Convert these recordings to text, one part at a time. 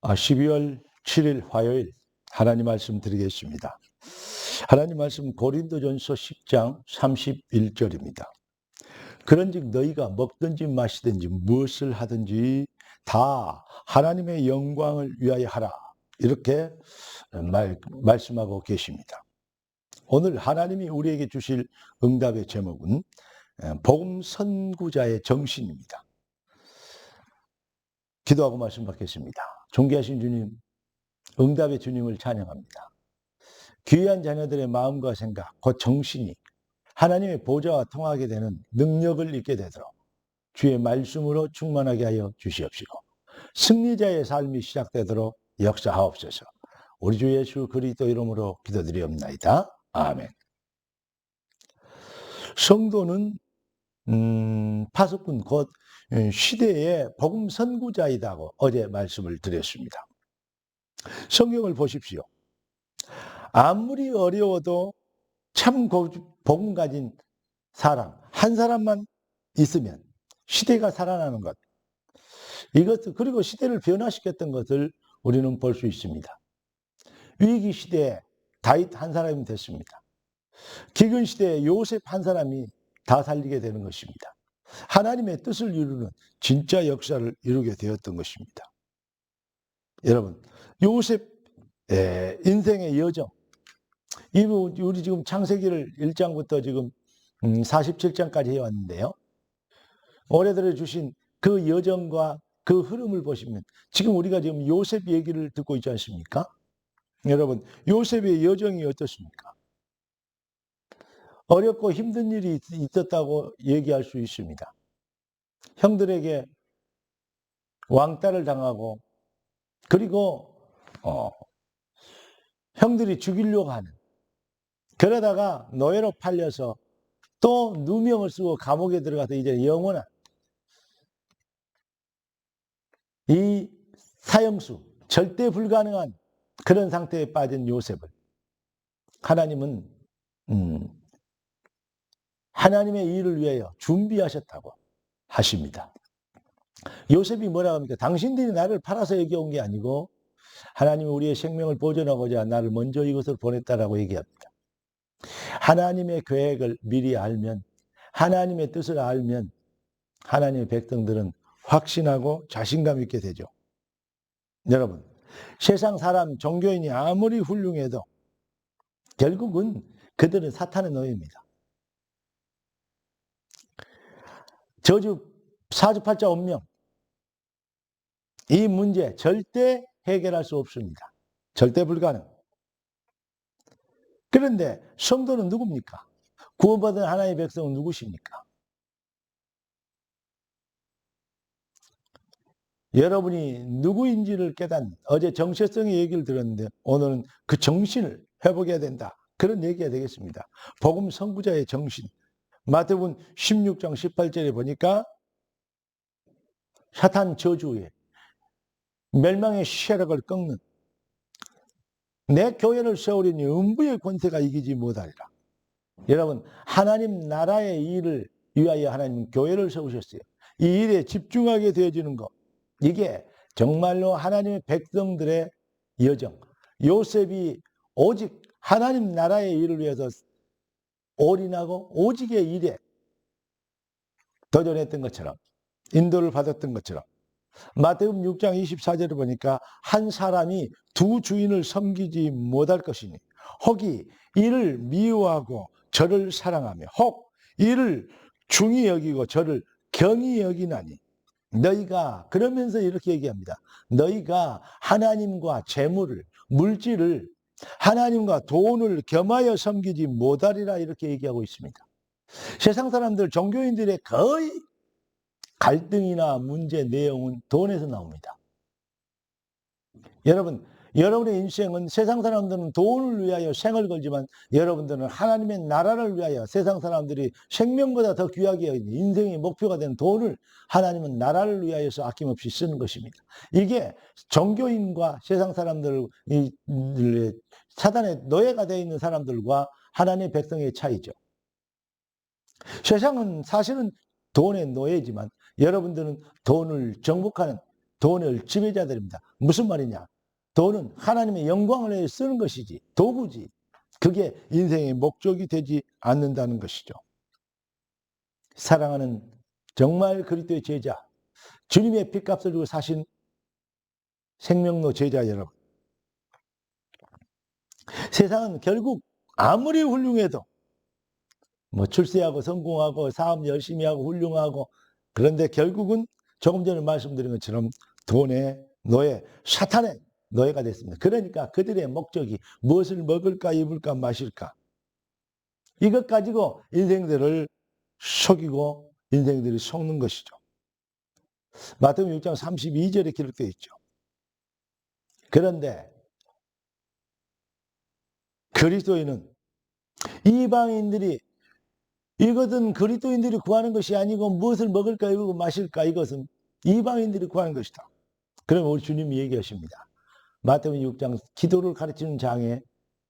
12월 7일 화요일 하나님 말씀 드리겠습니다. 하나님 말씀 고린도전서 10장 31절입니다. 그런즉 너희가 먹든지 마시든지 무엇을 하든지 다 하나님의 영광을 위하여 하라. 이렇게 말씀하고 계십니다. 오늘 하나님이 우리에게 주실 응답의 제목은 복음 선구자의 정신입니다. 기도하고 말씀 받겠습니다. 존귀하신 주님, 응답의 주님을 찬양합니다. 귀한 자녀들의 마음과 생각, 곧 정신이 하나님의 보좌와 통하게 되는 능력을 잊게 되도록 주의 말씀으로 충만하게 하여 주시옵시고 승리자의 삶이 시작되도록 역사하옵소서. 우리 주 예수 그리스도 이름으로 기도드리옵나이다. 아멘. 성도는 파수꾼 곧 시대의 복음 선구자이다고 어제 말씀을 드렸습니다. 성경을 보십시오. 아무리 어려워도 참 복음 가진 사람 한 사람만 있으면 시대가 살아나는 것, 이것 그리고 시대를 변화시켰던 것을 우리는 볼 수 있습니다. 위기 시대에 다윗 한 사람이 됐습니다. 기근 시대에 요셉 한 사람이 다 살리게 되는 것입니다. 하나님의 뜻을 이루는 진짜 역사를 이루게 되었던 것입니다. 여러분, 요셉의 인생의 여정, 우리 지금 창세기를 1장부터 지금 47장까지 해왔는데요. 올해 들어 주신 그 여정과 그 흐름을 보시면 지금 우리가 지금 요셉 얘기를 듣고 있지 않습니까? 여러분, 요셉의 여정이 어떻습니까? 어렵고 힘든 일이 있었다고 얘기할 수 있습니다. 형들에게 왕따를 당하고 그리고 형들이 죽이려고 하는, 그러다가 노예로 팔려서 또 누명을 쓰고 감옥에 들어가서 이제 영원한 이 사형수, 절대 불가능한 그런 상태에 빠진 요셉을 하나님은 하나님의 일을 위하여 준비하셨다고 하십니다. 요셉이 뭐라고 합니까? 당신들이 나를 팔아서 여기 온 게 아니고 하나님이 우리의 생명을 보존하고자 나를 먼저 이곳으로 보냈다라고 얘기합니다. 하나님의 계획을 미리 알면, 하나님의 뜻을 알면 하나님의 백성들은 확신하고 자신감 있게 되죠. 여러분, 세상 사람, 종교인이 아무리 훌륭해도 결국은 그들은 사탄의 노예입니다. 저주 사주팔자 운명, 이 문제 절대 해결할 수 없습니다. 절대 불가능. 그런데 성도는 누굽니까? 구원받은 하나님의 백성은 누구십니까? 여러분이 누구인지를 어제 정체성의 얘기를 들었는데 오늘은 그 정신을 회복해야 된다, 그런 얘기가 되겠습니다. 복음 선구자의 정신. 마태복음 16장 18절에 보니까 사탄 저주에 멸망의 세력을 꺾는, 내 교회를 세우려니 음부의 권세가 이기지 못하리라. 여러분, 하나님 나라의 일을 위하여 하나님은 교회를 세우셨어요. 이 일에 집중하게 되어지는 것, 이게 정말로 하나님의 백성들의 여정. 요셉이 오직 하나님 나라의 일을 위해서 올인하고 오직의 일에 도전했던 것처럼, 인도를 받았던 것처럼, 마태복음 6장 24절을 보니까 한 사람이 두 주인을 섬기지 못할 것이니 혹이 이를 미워하고 저를 사랑하며 혹 이를 중히 여기고 저를 경히 여기나니, 너희가, 그러면서 이렇게 얘기합니다. 너희가 하나님과 재물을, 물질을, 하나님과 돈을 겸하여 섬기지 못하리라, 이렇게 얘기하고 있습니다. 세상 사람들, 종교인들의 거의 갈등이나 문제 내용은 돈에서 나옵니다. 여러분의 인생은, 세상 사람들은 돈을 위하여 생을 걸지만 여러분들은 하나님의 나라를 위하여, 세상 사람들이 생명보다 더 귀하게 여기는 인생의 목표가 되는 돈을 하나님은 나라를 위하여서 아낌없이 쓰는 것입니다. 이게 종교인과 세상 사람들, 사단의 노예가 되어 있는 사람들과 하나님의 백성의 차이죠. 세상은 사실은 돈의 노예지만 여러분들은 돈을 정복하는 돈을 지배자들입니다. 무슨 말이냐? 돈은 하나님의 영광을 위해 쓰는 것이지, 도구지. 그게 인생의 목적이 되지 않는다는 것이죠. 사랑하는 정말 그리스도의 제자, 주님의 핏값을 주고 사신 생명로 제자 여러분, 세상은 결국 아무리 훌륭해도 출세하고 성공하고 사업 열심히 하고 훌륭하고, 그런데 결국은 조금 전에 말씀드린 것처럼 돈의 노예, 사탄의 노예가 됐습니다. 그러니까 그들의 목적이 무엇을 먹을까 입을까 마실까, 이것 가지고 인생들을 속이고 인생들이 속는 것이죠. 마태복음 6장 32절에 기록되어 있죠. 그런데 그리스도인은 이방인들이, 이것은 그리스도인들이 구하는 것이 아니고 무엇을 먹을까 입을까 마실까, 이것은 이방인들이 구하는 것이다. 그러면 우리 주님이 얘기하십니다. 마태복음 6장 기도를 가르치는 장의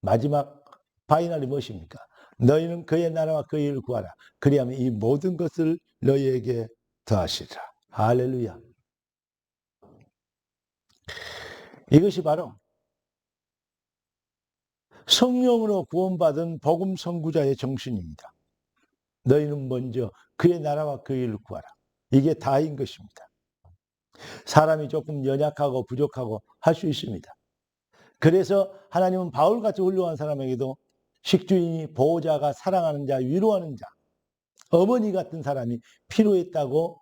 마지막 파이널이 무엇입니까? 너희는 그의 나라와 그의 일을 구하라. 그리하면 이 모든 것을 너희에게 더하시리라. 할렐루야. 이것이 바로 성령으로 구원받은 복음 선구자의 정신입니다. 너희는 먼저 그의 나라와 그의 일을 구하라. 이게 다인 것입니다. 사람이 조금 연약하고 부족하고 할 수 있습니다. 그래서 하나님은 바울같이 훌륭한 사람에게도 식주인이, 보호자가, 사랑하는 자, 위로하는 자, 어머니 같은 사람이 필요했다고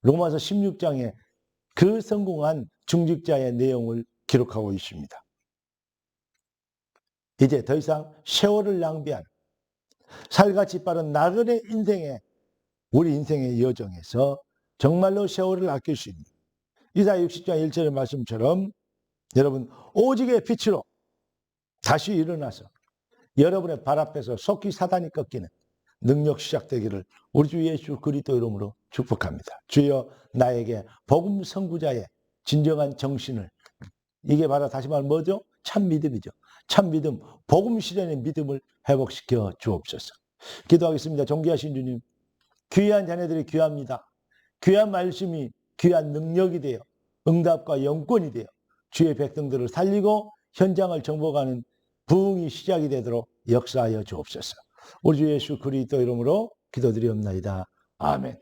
로마서 16장에 그 성공한 중직자의 내용을 기록하고 있습니다. 이제 더 이상 세월을 낭비한 살같이 빠른 나그네 인생의, 우리 인생의 여정에서 정말로 세월을 아낄 수 있는 이사야 60장 1절의 말씀처럼 여러분 오직의 빛으로 다시 일어나서 여러분의 발 앞에서 속히 사단이 꺾이는 능력 시작되기를 우리 주 예수 그리스도 이름으로 축복합니다. 주여 나에게 복음 선구자의 진정한 정신을, 이게 바로 다시 말하면 뭐죠? 참 믿음이죠. 참 믿음, 복음 실현의 믿음을 회복시켜 주옵소서. 기도하겠습니다. 존귀하신 주님, 귀한 자녀들이 귀합니다. 귀한 말씀이 귀한 능력이 되어 응답과 영권이 되어 주의 백성들을 살리고 현장을 정복하는 부흥이 시작이 되도록 역사하여 주옵소서. 우리 주 예수 그리스도 이름으로 기도드리옵나이다. 아멘.